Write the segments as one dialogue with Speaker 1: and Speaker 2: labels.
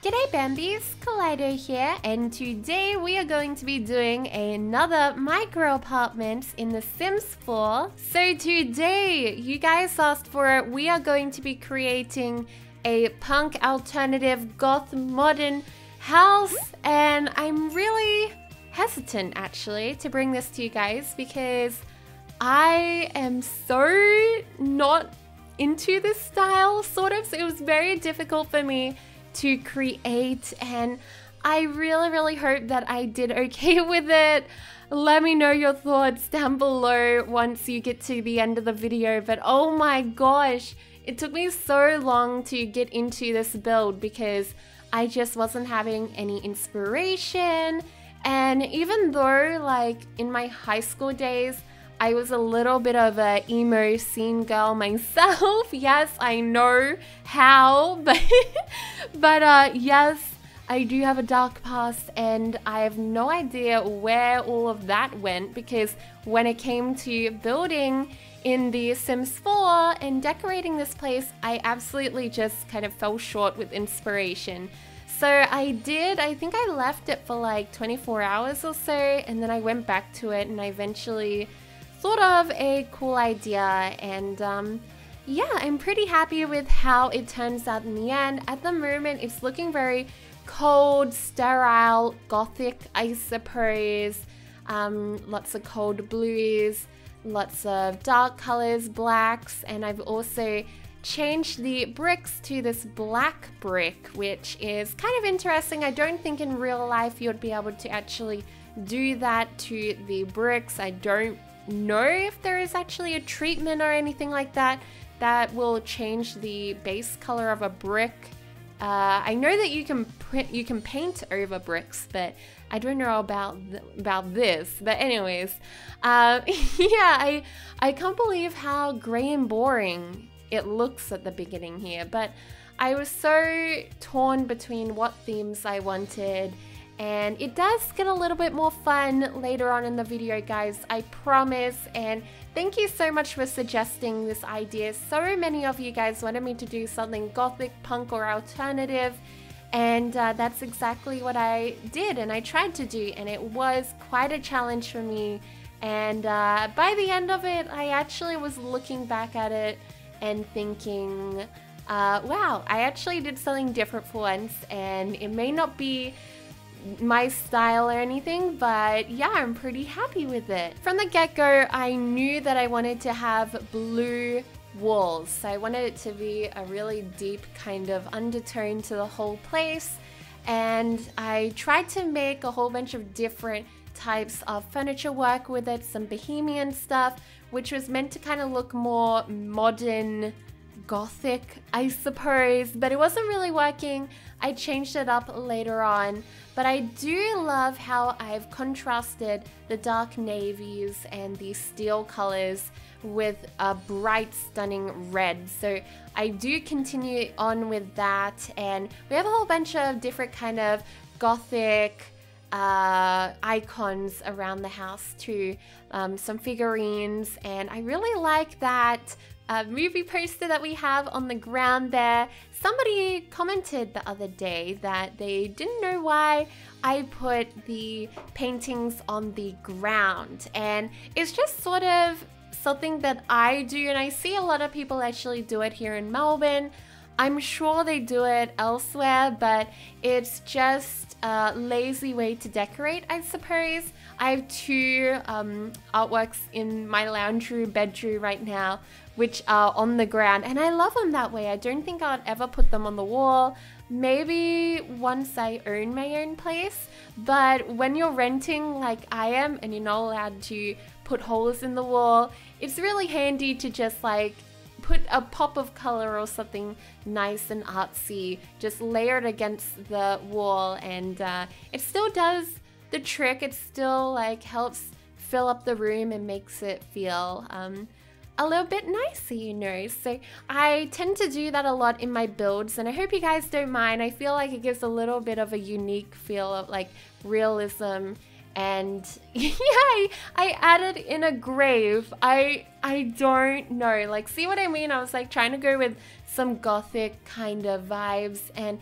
Speaker 1: G'day Bambies, Kaleidow here, and today we are going to be doing another micro apartment in The Sims 4. So today, you guys asked for it, we are going to be creating a punk alternative goth modern house, and I'm really hesitant actually to bring this to you guys because I am so not into this style, sort of, so it was very difficult for me to create, and I really hope that I did okay with it. Let me know your thoughts down below once you get to the end of the video. But oh my gosh, it took me so long to get into this build because I just wasn't having any inspiration. And even though, like, in my high school days I was a little bit of a emo scene girl myself. Yes, I know how, but yes, I do have a dark past, and I have no idea where all of that went because when it came to building in The Sims 4 and decorating this place, I absolutely just kind of fell short with inspiration. So I think I left it for like 24 hours or so, and then I went back to it and I eventually thought of a cool idea, and yeah, I'm pretty happy with how it turns out in the end. At the moment, it's looking very cold, sterile, gothic, I suppose. Lots of cold blues, lots of dark colors, blacks, and I've also changed the bricks to this black brick, which is kind of interesting. I don't think in real life you'd be able to actually do that to the bricks. I don't know if there is actually a treatment or anything like that that will change the base color of a brick. I know that you can paint over bricks, but I don't know about this. But anyways, yeah, I can't believe how gray and boring it looks at the beginning here. But I was so torn between what themes I wanted. And it does get a little bit more fun later on in the video, guys, I promise. And thank you so much for suggesting this idea. So many of you guys wanted me to do something gothic, punk, or alternative. And that's exactly what I did and I tried to do. And it was quite a challenge for me. And by the end of it, I actually was looking back at it and thinking, wow, I actually did something different for once. And it may not be my style or anything, but yeah, I'm pretty happy with it. From the get-go, I knew that I wanted to have blue walls, so I wanted it to be a really deep kind of undertone to the whole place, and I tried to make a whole bunch of different types of furniture work with it, some bohemian stuff, which was meant to kind of look more modern, gothic, I suppose, but it wasn't really working. I changed it up later on, but I do love how I've contrasted the dark navies and the steel colors with a bright, stunning red. So I do continue on with that, and we have a whole bunch of different kind of gothic icons around the house too, some figurines, and I really like that movie poster that we have on the ground there. Somebody commented the other day that they didn't know why I put the paintings on the ground, and it's just sort of something that I do, and I see a lot of people actually do it here in Melbourne. I'm sure they do it elsewhere, but it's just a lazy way to decorate, I suppose. I have two artworks in my lounge room, bedroom right now, which are on the ground, and I love them that way. I don't think I'd ever put them on the wall. Maybe once I own my own place, but when you're renting like I am and you're not allowed to put holes in the wall, it's really handy to just like put a pop of color or something nice and artsy, just layer it against the wall, and it still does the trick. It still like helps fill up the room and makes it feel a little bit nicer, you know. So I tend to do that a lot in my builds, and I hope you guys don't mind. I feel like it gives a little bit of a unique feel of like realism. And yeah, I added in a grave. I don't know, like, see what I mean? I was like trying to go with some gothic kind of vibes, and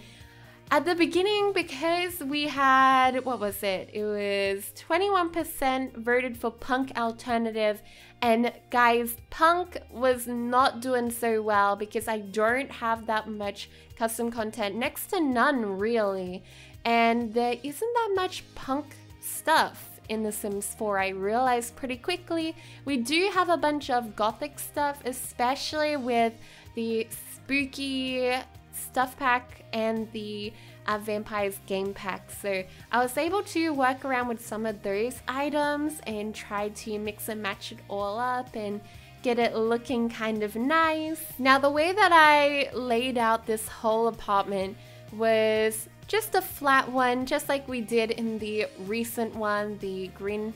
Speaker 1: At the beginning, because we had, what was it? It was 21% voted for punk alternative. And guys, punk was not doing so well because I don't have that much custom content, next to none really. And there isn't that much punk stuff in The Sims 4, I realized pretty quickly. We do have a bunch of gothic stuff, especially with the spooky stuff pack and the vampires game pack. So I was able to work around with some of those items and try to mix and match it all up and get it looking kind of nice. Now the way that I laid out this whole apartment was just a flat one, just like we did in the recent one, the green,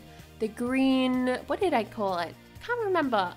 Speaker 1: what did I call it? Can't remember.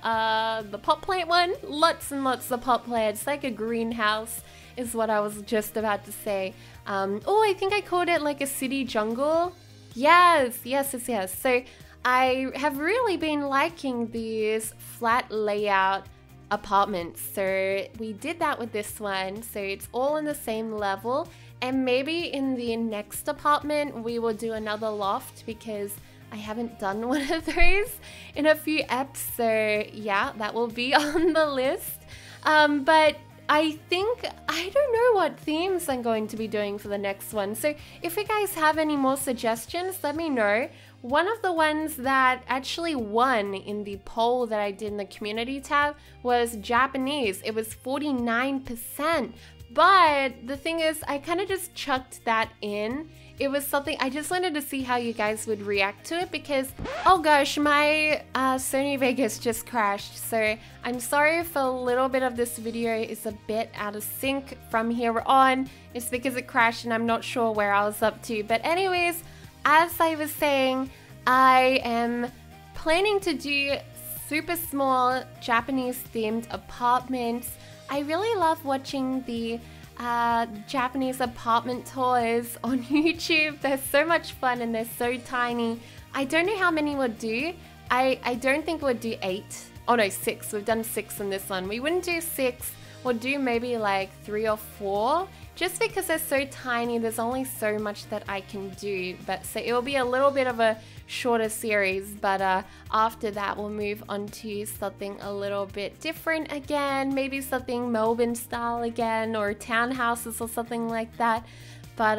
Speaker 1: The pot plant one? Lots and lots of pot plants, like a greenhouse is what I was just about to say. Oh, I think I called it like a city jungle. Yes. So I have really been liking these flat layout apartments. So we did that with this one. So it's all in the same level. And maybe in the next apartment, we will do another loft because I haven't done one of those in a few eps. So yeah, that will be on the list. But I think, I don't know what themes I'm going to be doing for the next one. So if you guys have any more suggestions, let me know. One of the ones that actually won in the poll that I did in the community tab was Japanese. It was 49%. But the thing is, I kind of just chucked that in. It was something, I just wanted to see how you guys would react to it because, oh gosh, my Sony Vegas just crashed. So I'm sorry if a little bit of this video is a bit out of sync from here on. It's because it crashed and I'm not sure where I was up to. But anyways, as I was saying, I am planning to do super small Japanese themed apartments. I really love watching the Japanese apartment tours on YouTube. They're so much fun and they're so tiny. I don't know how many we'll do. I don't think we'll do 8. Oh no, 6. We've done 6 in this one. We wouldn't do 6. We'll do maybe like 3 or 4. Just because they're so tiny, there's only so much that I can do. But so it'll be a little bit of a shorter series, but after that we'll move on to something a little bit different again, maybe something Melbourne style again, or townhouses or something like that. But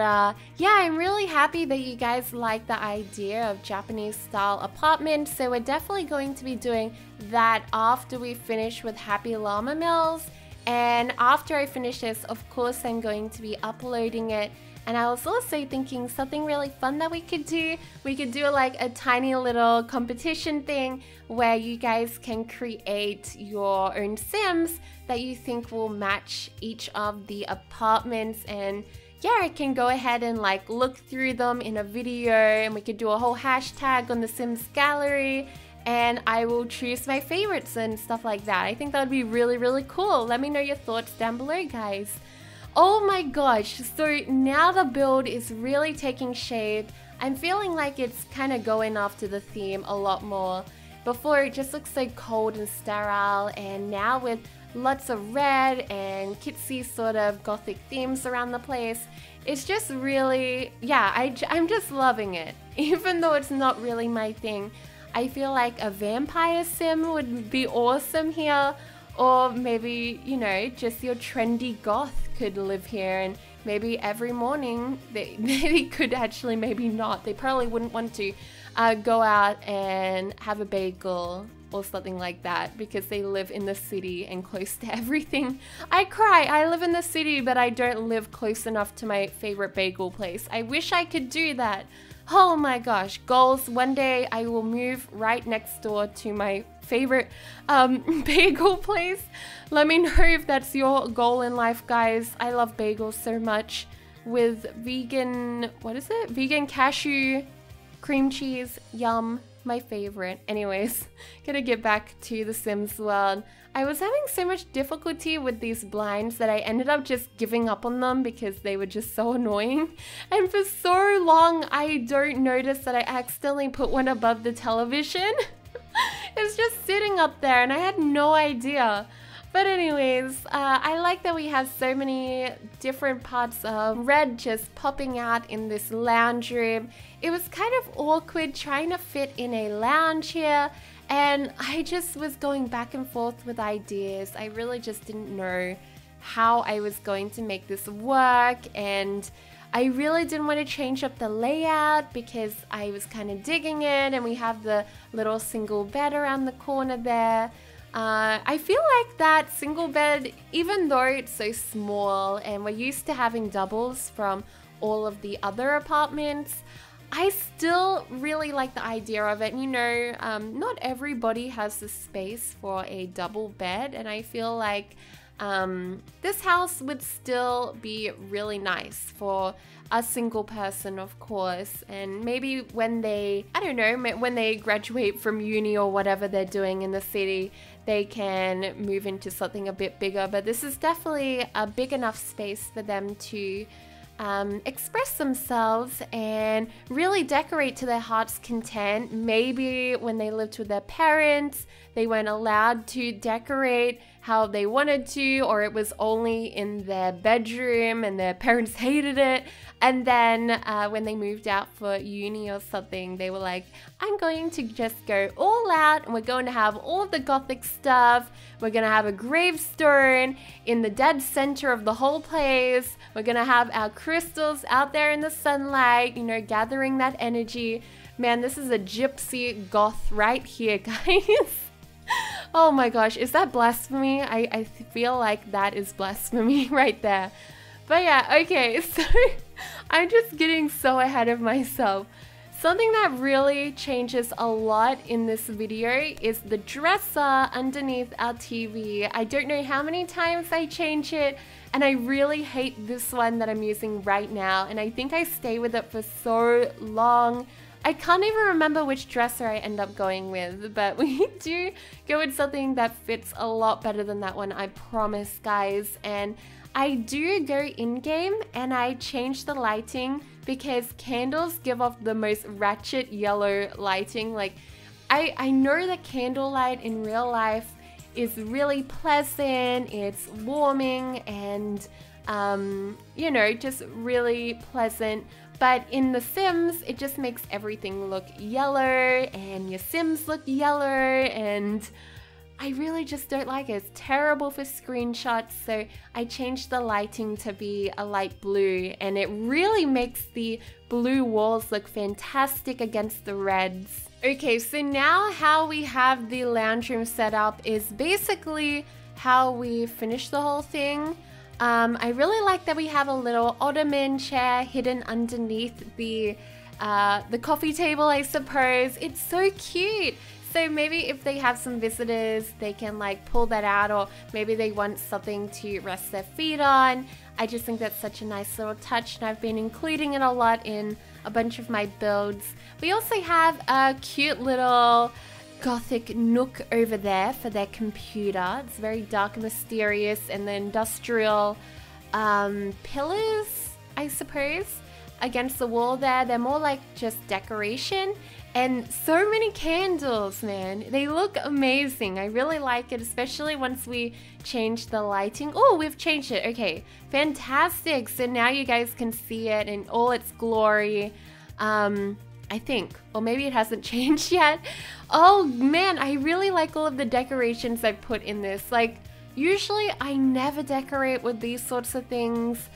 Speaker 1: yeah, I'm really happy that you guys like the idea of Japanese style apartments, so we're definitely going to be doing that after we finish with Happy Llama Mills. And after I finish this, of course, I'm going to be uploading it. And I was also thinking something really fun that we could do. We could do like a tiny little competition thing where you guys can create your own Sims that you think will match each of the apartments. And yeah, I can go ahead and like look through them in a video, and we could do a whole hashtag on the Sims gallery. And I will choose my favorites and stuff like that. I think that would be really, really cool. Let me know your thoughts down below, guys. Oh my gosh, so now the build is really taking shape. I'm feeling like it's kind of going after the theme a lot more. Before it just looked so cold and sterile, and now with lots of red and kitsy sort of gothic themes around the place, it's just really, yeah, I'm just loving it. Even though it's not really my thing. I feel like a vampire sim would be awesome here, or maybe, you know, just your trendy goth could live here, and maybe every morning they could actually, maybe not. They probably wouldn't want to go out and have a bagel or something like that because they live in the city and close to everything. I cry. I live in the city, but I don't live close enough to my favorite bagel place. I wish I could do that. Oh my gosh, goals. One day I will move right next door to my favorite bagel place. Let me know if that's your goal in life, guys. I love bagels so much with vegan, what is it? Vegan cashew cream cheese, yum, my favorite. Anyways, gonna get back to the Sims world. I was having so much difficulty with these blinds that I ended up just giving up on them because they were just so annoying. And for so long, I don't notice that I accidentally put one above the television. It's just sitting up there and I had no idea. But anyways, I like that we have so many different parts of red just popping out in this lounge room. It was kind of awkward trying to fit in a lounge here, and I just was going back and forth with ideas. I really just didn't know how I was going to make this work, and I really didn't want to change up the layout because I was kind of digging it, and we have the little single bed around the corner there. I feel like that single bed, even though it's so small and we're used to having doubles from all of the other apartments, I still really like the idea of it. You know, not everybody has the space for a double bed, and I feel like this house would still be really nice for a single person, of course, and maybe when they, I don't know, when they graduate from uni or whatever they're doing in the city, they can move into something a bit bigger. But this is definitely a big enough space for them to express themselves and really decorate to their heart's content. Maybe when they lived with their parents, they weren't allowed to decorate how they wanted to, or it was only in their bedroom and their parents hated it. And then when they moved out for uni or something, they were like, I'm going to just go all out and we're going to have all of the gothic stuff. We're going to have a gravestone in the dead center of the whole place. We're going to have our crystals out there in the sunlight, you know, gathering that energy. Man, this is a gypsy goth right here, guys. Oh my gosh, is that blasphemy? I feel like that is blasphemy right there. But yeah, okay, so I'm just getting so ahead of myself. Something that really changes a lot in this video is the dresser underneath our TV. I don't know how many times I change it, and I really hate this one that I'm using right now, and I think I stay with it for so long. I can't even remember which dresser I end up going with, but we do go with something that fits a lot better than that one, I promise, guys. And I do go in-game and I change the lighting because candles give off the most ratchet yellow lighting. Like, I know that candlelight in real life is really pleasant, it's warming and, you know, just really pleasant. But in The Sims, it just makes everything look yellow and your Sims look yellow, and I really just don't like it. It's terrible for screenshots, so I changed the lighting to be a light blue, and it really makes the blue walls look fantastic against the reds. Okay, so now how we have the lounge room set up is basically how we finish the whole thing. I really like that we have a little ottoman chair hidden underneath the coffee table, I suppose. It's so cute. So maybe if they have some visitors, they can like pull that out, or maybe they want something to rest their feet on. I just think that's such a nice little touch, and I've been including it a lot in a bunch of my builds. We also have a cute little gothic nook over there for their computer. It's very dark and mysterious, and the industrial pillars, I suppose, against the wall there, they're more like just decoration. And so many candles, man. They look amazing. I really like it, especially once we change the lighting. Oh, we've changed it. Okay, fantastic. So now you guys can see it in all its glory. I think, or maybe it hasn't changed yet. Oh man, I really like all of the decorations I put in this. Like, usually I never decorate with these sorts of things.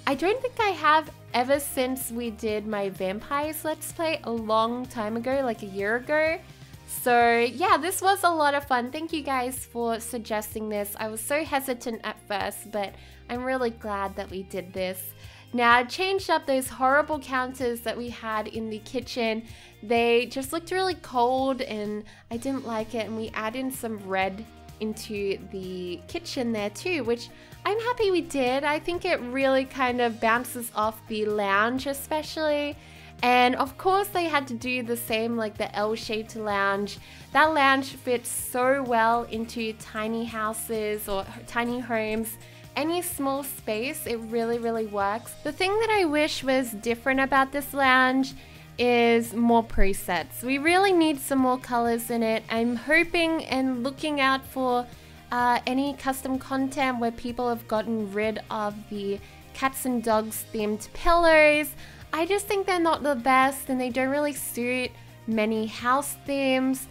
Speaker 1: I don't think I have ever since we did my vampires let's play a long time ago, like a year ago. So yeah, this was a lot of fun. Thank you guys for suggesting this. I was so hesitant at first, but I'm really glad that we did this. Now, I changed up those horrible counters that we had in the kitchen. They just looked really cold and I didn't like it, and we added in some red into the kitchen there too, which I'm happy we did. I think it really kind of bounces off the lounge especially. And of course they had to do the same, like the L-shaped lounge. That lounge fits so well into tiny houses or tiny homes. Any small space, it really, really works. The thing that I wish was different about this lounge is more presets. We really need some more colors in it. I'm hoping and looking out for any custom content where people have gotten rid of the cats and dogs themed pillows. I just think they're not the best and they don't really suit many house themes.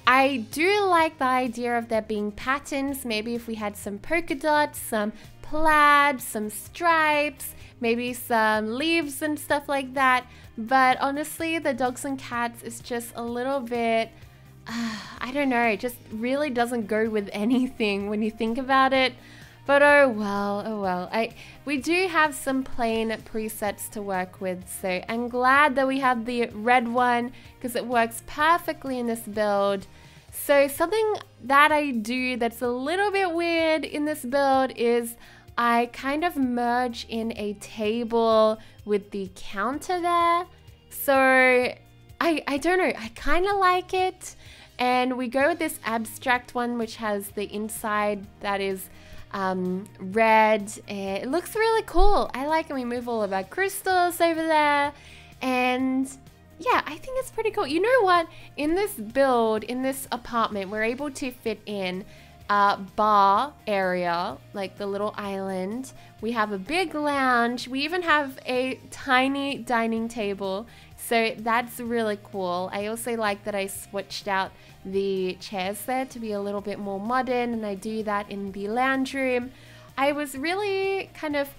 Speaker 1: I do like the idea of there being patterns. Maybe if we had some polka dots, some plaid, some stripes, maybe some leaves and stuff like that. But honestly, the dogs and cats is just a little bit, I don't know, it just really doesn't go with anything when you think about it. But oh well. We do have some plain presets to work with, so I'm glad that we have the red one because it works perfectly in this build. So something that I do that's a little bit weird in this build is I kind of merge in a table with the counter there. So I don't know, I kind of like it. And we go with this abstract one which has the inside that is red. It looks really cool. I like it. We move all of our crystals over there, and yeah, I think it's pretty cool. You know what? In this build, in this apartment, we're able to fit in a bar area, like the little island. We have a big lounge. We even have a tiny dining table. So that's really cool. I also like that I switched out the chairs there to be a little bit more modern, and I do that in the lounge room. I was really kind of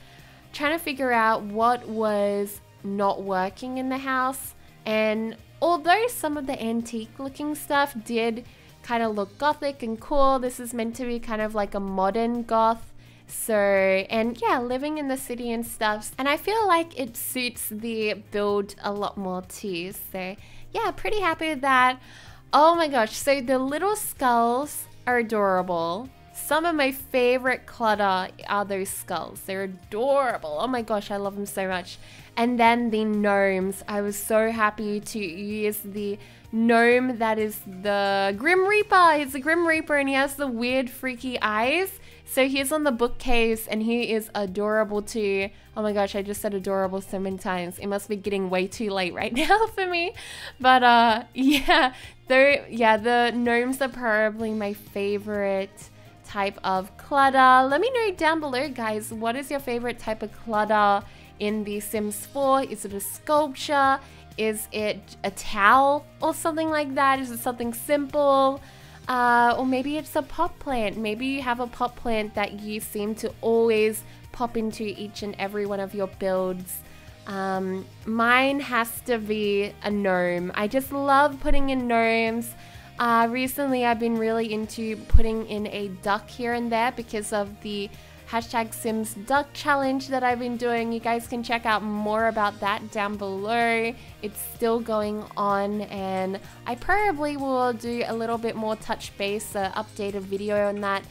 Speaker 1: trying to figure out what was not working in the house, and although some of the antique looking stuff did kind of look gothic and cool, this is meant to be kind of like a modern goth. So, and yeah, living in the city and stuff, and I feel like it suits the build a lot more too. So yeah, pretty happy with that. Oh my gosh, so the little skulls are adorable. Some of my favorite clutter are those skulls. They're adorable. Oh my gosh, I love them so much. And then the gnomes. I was so happy to use the gnome that is the Grim Reaper. He's the Grim Reaper and he has the weird freaky eyes. So he's on the bookcase and he is adorable too. Oh my gosh, I just said adorable so many times. It must be getting way too late right now for me. But yeah, the gnomes are probably my favorite type of clutter. Let me know down below, guys, what is your favorite type of clutter in The Sims 4? Is it a sculpture? Is it a towel or something like that? Is it something simple? Or maybe it's a pot plant. Maybe you have a pot plant that you seem to always pop into each and every one of your builds. Mine has to be a gnome. I just love putting in gnomes. Recently I've been really into putting in a duck here and there because of the #SimsDuck challenge that I've been doing. You guys can check out more about that down below. It's still going on, and I probably will do a little bit more touch base, updated video on that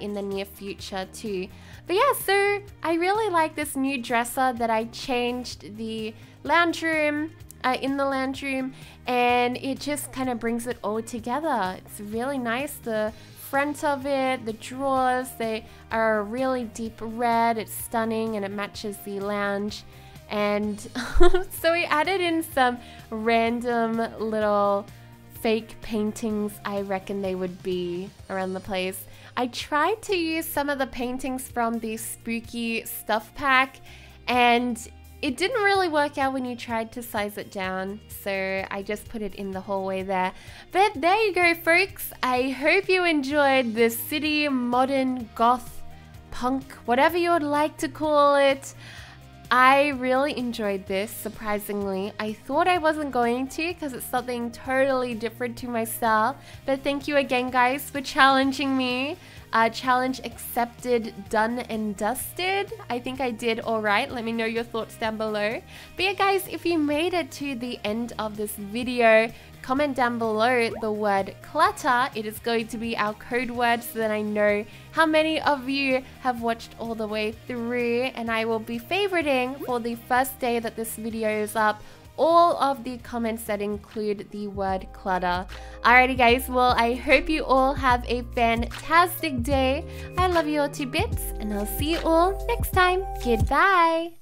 Speaker 1: in the near future too. But yeah, so I really like this new dresser that I changed the lounge room, in the lounge room, and it just kind of brings it all together. It's really nice. The front of it, the drawers, they are a really deep red. It's stunning and it matches the lounge. And so we added in some random little fake paintings, I reckon they would be, around the place. I tried to use some of the paintings from the spooky stuff pack, and it didn't really work out when you tried to size it down, so I just put it in the hallway there. But there you go, folks. I hope you enjoyed this city, modern, goth, punk, whatever you would like to call it. I really enjoyed this, surprisingly. I thought I wasn't going to because it's something totally different to my style. But thank you again, guys, for challenging me. Challenge accepted, done and dusted. I think I did all right. Let me know your thoughts down below. But yeah, guys, if you made it to the end of this video, comment down below the word clutter. It is going to be our code word so that I know how many of you have watched all the way through, and I will be favoriting for the first day that this video is up all of the comments that include the word clutter. Alrighty guys, well, I hope you all have a fantastic day. I love you all to bits, and I'll see you all next time. Goodbye.